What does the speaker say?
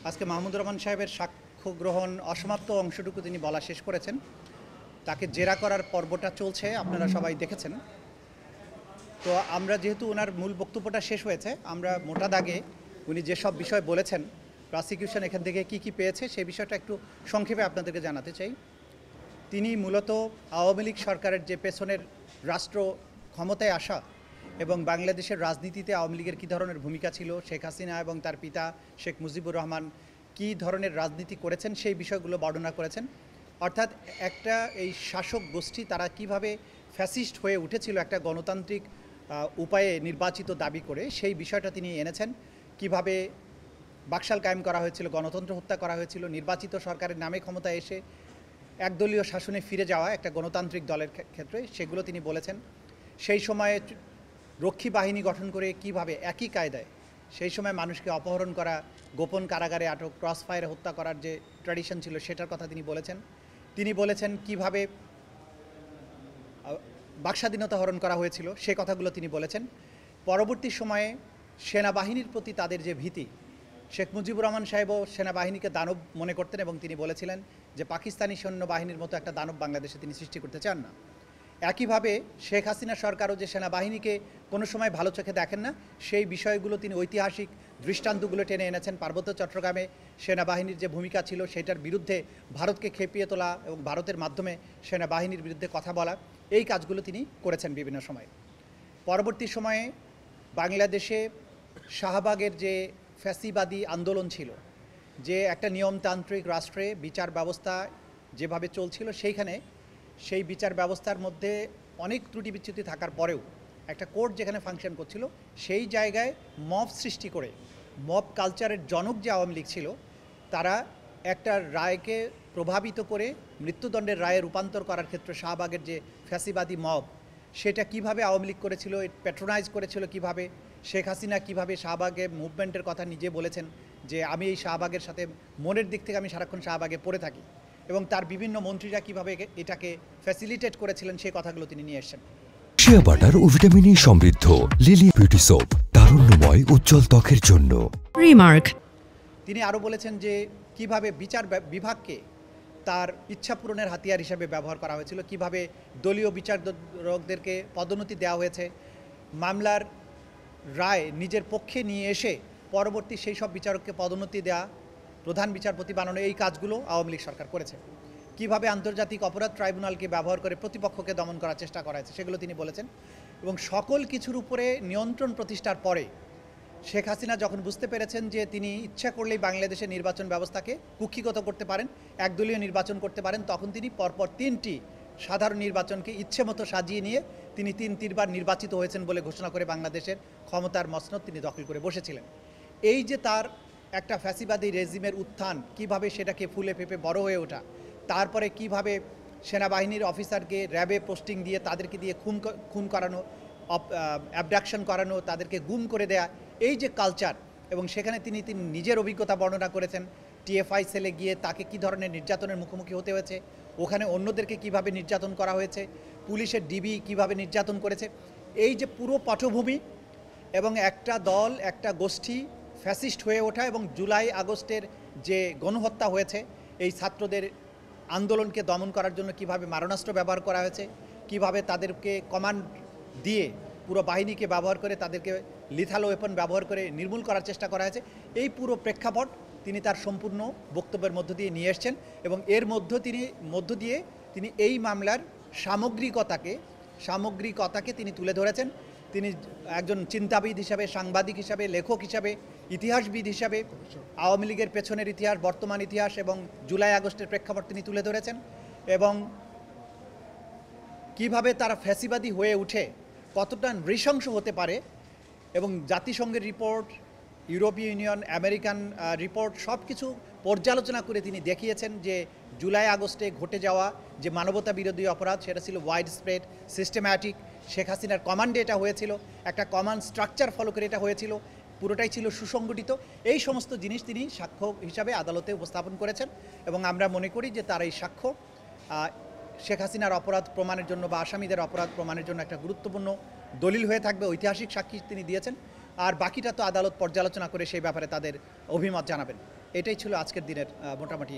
আজকে মাহমুদুর রহমান সাহেবের সাক্ষ্য গ্রহণ অসমাপ্ত অংশটুকু তিনি বলা শেষ করেছেন। তাকে জেরা করার পর্বটা চলছে, আপনারা সবাই দেখেছেন। তো আমরা যেহেতু ওনার মূল বক্তব্যটা শেষ হয়েছে, আমরা মোটা দাগে উনি যেসব বিষয় বলেছেন, প্রসিকিউশন এখান থেকে কি পেয়েছে সেই বিষয়টা একটু সংক্ষেপে আপনাদেরকে জানাতে চাই। তিনি মূলত আওয়ামী লীগ সরকারের যে পেছনের রাষ্ট্র ক্ষমতায় আসা এবং বাংলাদেশের রাজনীতিতে আওয়ামী লীগের কী ধরনের ভূমিকা ছিল, শেখ হাসিনা এবং তার পিতা শেখ মুজিবুর রহমান কী ধরনের রাজনীতি করেছেন সেই বিষয়গুলো বর্ণনা করেছেন। অর্থাৎ একটা এই শাসক গোষ্ঠী তারা কিভাবে ফ্যাসিস্ট হয়ে উঠেছিল একটা গণতান্ত্রিক উপায়ে নির্বাচিত দাবি করে, সেই বিষয়টা তিনি এনেছেন। কিভাবে বাকশাল কায়েম করা হয়েছিল, গণতন্ত্র হত্যা করা হয়েছিল, নির্বাচিত সরকারের নামে ক্ষমতায় এসে একদলীয় শাসনে ফিরে যাওয়া একটা গণতান্ত্রিক দলের ক্ষেত্রে সেগুলো তিনি বলেছেন। সেই সময়ে রক্ষী বাহিনী গঠন করে কিভাবে একই কায়দায় সেই সময় মানুষকে অপহরণ করা, গোপন কারাগারে আটক, ক্রস ফায়ারে হত্যা করার যে ট্র্যাডিশন ছিল সেটার কথা তিনি বলেছেন। তিনি বলেছেন কিভাবে বাকস্বাধীনতা হরণ করা হয়েছিল, সে কথাগুলো তিনি বলেছেন। পরবর্তী সময়ে সেনাবাহিনীর প্রতি তাদের যে ভীতি, শেখ মুজিবুর রহমান সাহেবও সেনাবাহিনীকে দানব মনে করতেন এবং তিনি বলেছিলেন যে পাকিস্তানি সৈন্যবাহিনীর মতো একটা দানব বাংলাদেশে তিনি সৃষ্টি করতে চান না। একইভাবে শেখ হাসিনা সরকারও যে সেনাবাহিনীকে কোনো সময় ভালো চোখে দেখেন না, সেই বিষয়গুলো তিনি ঐতিহাসিক দৃষ্টান্তগুলো টেনে এনেছেন। পার্বত্য চট্টগ্রামে সেনাবাহিনীর যে ভূমিকা ছিল সেটার বিরুদ্ধে ভারতকে খেপিয়ে তোলা এবং ভারতের মাধ্যমে সেনাবাহিনীর বিরুদ্ধে কথা বলা, এই কাজগুলো তিনি করেছেন বিভিন্ন সময়ে। পরবর্তী সময়ে বাংলাদেশে শাহবাগের যে ফ্যাসিবাদী আন্দোলন ছিল, যে একটা নিয়মতান্ত্রিক রাষ্ট্রে বিচার ব্যবস্থা যেভাবে চলছিল, সেই বিচার ব্যবস্থার মধ্যে অনেক ত্রুটি বিচ্যুতি থাকার পরেও একটা কোর্ট যেখানে ফাংশন করছিল, সেই জায়গায় মব সৃষ্টি করে, মব কালচারের জনক যে আওয়ামী লীগ ছিল, তারা একটা রায়কে প্রভাবিত করে মৃত্যুদণ্ডের রায়ে রূপান্তর করার ক্ষেত্রে শাহবাগের যে ফ্যাসিবাদী মব, সেটা কিভাবে আওয়ামী লীগ করেছিল, প্যাট্রোনাইজ করেছিল কিভাবে। শেখ হাসিনা কিভাবে শাহবাগে মুভমেন্টের কথা নিজে বলেছেন যে আমি এই শাহবাগের সাথে মনের দিক থেকে আমি সারাক্ষণ শাহবাগে পড়ে থাকি, এবং তার বিভিন্ন মন্ত্রীরা কিভাবে এটাকে ফ্যাসিলিটেট করেছিলেন সেই কথাগুলো তিনি নিয়ে এসেছেন। শিয়া বাটার ও ভিটামিন ই সমৃদ্ধ লিলি বিউটি সোপ, তারুণ্যময় উজ্জ্বল ত্বকের জন্য। রিমার্ক। তিনি আরও বলেছেন যে কিভাবে বিচার বিভাগকে তার ইচ্ছা পূরণের হাতিয়ার হিসেবে ব্যবহার করা হয়েছিল, কিভাবে দলীয় বিচারকদেরকে পদোন্নতি দেওয়া হয়েছে, মামলার রায় নিজের পক্ষে নিয়ে এসে পরবর্তী সেই সব বিচারককে পদোন্নতি দেওয়া, প্রধান বিচারপতি বানানো, এই কাজগুলো আওয়ামী লীগ সরকার করেছে। কিভাবে আন্তর্জাতিক অপরাধ ট্রাইব্যুনালকে ব্যবহার করে প্রতিপক্ষকে দমন করার চেষ্টা করা হয়েছে সেগুলো তিনি বলেছেন। এবং সকল কিছুর উপরে নিয়ন্ত্রণ প্রতিষ্ঠার পরে শেখ হাসিনা যখন বুঝতে পেরেছেন যে তিনি ইচ্ছা করলেই বাংলাদেশের নির্বাচন ব্যবস্থাকে কুক্ষিগত করতে পারেন, একদলীয় নির্বাচন করতে পারেন, তখন তিনি পরপর 3টি সাধারণ নির্বাচনকে ইচ্ছে মতো সাজিয়ে নিয়ে তিনি তিনবার নির্বাচিত হয়েছেন বলে ঘোষণা করে বাংলাদেশের ক্ষমতার মসনদ তিনি দখল করে বসেছিলেন। এই যে তার একটা ফ্যাসিবাদী রেজিমের উত্থান, কিভাবে সেটাকে ফুলে ফেঁপে বড় হয়ে ওঠা, তারপরে কিভাবে সেনাবাহিনীর অফিসারকে র্যাবে পোস্টিং দিয়ে তাদেরকে দিয়ে খুন করানো, অ্যাবডাকশন করানো, তাদেরকে গুম করে দেয়া, এই যে কালচার, এবং সেখানে তিনি নিজের অভিজ্ঞতা বর্ণনা করেছেন। টিএফআই সেলে গিয়ে তাকে কী ধরনের নির্যাতনের মুখোমুখি হতে হয়েছে, ওখানে অন্যদেরকে কিভাবে নির্যাতন করা হয়েছে, পুলিশের ডিবি কিভাবে নির্যাতন করেছে, এই যে পুরো পটভূমি, এবং একটা দল, একটা গোষ্ঠী ফ্যাসিস্ট হয়ে ওঠা, এবং জুলাই আগস্টের যে গণহত্যা হয়েছে, এই ছাত্রদের আন্দোলনকে দমন করার জন্য কিভাবে মারণাস্ত্র ব্যবহার করা হয়েছে, কিভাবে তাদেরকে কমান্ড দিয়ে পুরো বাহিনীকে ব্যবহার করে তাদেরকে লিথাল ওয়েপন ব্যবহার করে নির্মূল করার চেষ্টা করা হয়েছে, এই পুরো প্রেক্ষাপট তিনি তার সম্পূর্ণ বক্তব্যের মধ্য দিয়ে নিয়ে এসছেন। এবং এর মধ্য দিয়ে তিনি এই মামলার সামগ্রিকতাকে তিনি তুলে ধরেছেন। তিনি একজন চিন্তাবিদ হিসাবে, সাংবাদিক হিসাবে, লেখক হিসাবে, ইতিহাসবিদ হিসাবে আওয়ামী লীগের পেছনের ইতিহাস, বর্তমান ইতিহাস এবং জুলাই আগস্টের প্রেক্ষাপট তিনি তুলে ধরেছেন। এবং কিভাবে তারা ফ্যাসিবাদী হয়ে উঠে কতটা নৃশংস হতে পারে, এবং জাতিসংঘের রিপোর্ট, ইউরোপীয় ইউনিয়ন, আমেরিকান রিপোর্ট, সব কিছু পর্যালোচনা করে তিনি দেখিয়েছেন যে জুলাই আগস্টে ঘটে যাওয়া যে মানবতা বিরোধী অপরাধ, সেটা ছিল ওয়াইড স্প্রেড, সিস্টেম্যাটিক। শেখ হাসিনার কমান্ডে এটা হয়েছিল, একটা কমান্ড স্ট্রাকচার ফলো করে এটা হয়েছিল, পুরোটাই ছিল সুসংগঠিত। এই সমস্ত জিনিস তিনি সাক্ষ্য হিসাবে আদালতে উপস্থাপন করেছেন। এবং আমরা মনে করি যে তার এই সাক্ষ্য শেখ হাসিনার অপরাধ প্রমাণের জন্য বা আসামিদের অপরাধ প্রমাণের জন্য একটা গুরুত্বপূর্ণ দলিল হয়ে থাকবে, ঐতিহাসিক সাক্ষী তিনি দিয়েছেন। আর বাকিটা তো আদালত পর্যালোচনা করে সেই ব্যাপারে তাদের অভিমত জানাবেন। এটাই ছিল আজকের দিনের মোটামুটি